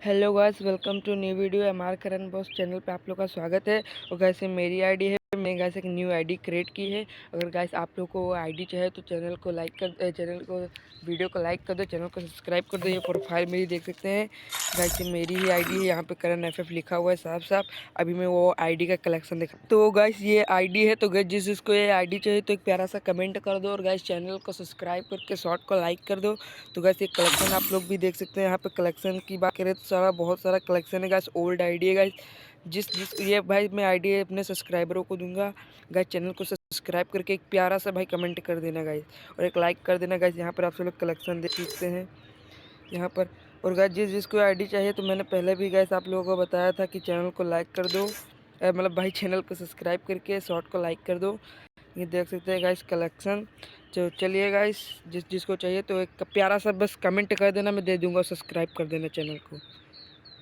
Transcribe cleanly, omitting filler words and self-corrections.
Hello guys, welcome to new video. MR Karan boss channel पे आप लोग का स्वागत है। और गाइस ये मेरी आईडी है, मैंने गाइस एक न्यू आईडी क्रिएट की है। अगर गाइस आप लोग को आईडी चाहिए तो चैनल को वीडियो को लाइक कर दो, चैनल को सब्सक्राइब कर दो। ये प्रोफाइल मेरी देख सकते हैं गाइस, ये मेरी ही आईडी है। यहाँ पे करन एफएफ लिखा हुआ है साफ साफ। अभी मैं वो आईडी का कलेक्शन दिखा तो गाइस ये आईडी है। तो गाइस जिसको ये आईडी चाहिए तो एक प्यारा सा कमेंट कर दो और गाइस चैनल को सब्सक्राइब करके शॉर्ट को लाइक कर दो। तो गाइस ये कलेक्शन आप लोग भी देख सकते हैं। यहाँ पे कलेक्शन की बात करें तो बहुत सारा कलेक्शन है गाइस। ओल्ड आईडी है गाइस। जिस जिस ये भाई मैं आईडी अपने सब्सक्राइबरों को दूंगा। गाइस चैनल को सब्सक्राइब करके एक प्यारा सा भाई कमेंट कर देना गाइस, और एक लाइक कर देना गाइस। यहाँ पर आप सब लोग कलेक्शन देख सकते हैं यहाँ पर। और गाइस जिसको आईडी चाहिए तो मैंने पहले भी गाइस आप लोगों को बताया था कि चैनल को लाइक कर दो, मतलब भाई चैनल को सब्सक्राइब करके शॉर्ट को लाइक कर दो। ये देख सकते हैं गाइस कलेक्शन। तो चलिए गाइस जिसको चाहिए तो एक प्यारा सा बस कमेंट कर देना, मैं दे दूंगा। सब्सक्राइब कर देना चैनल को।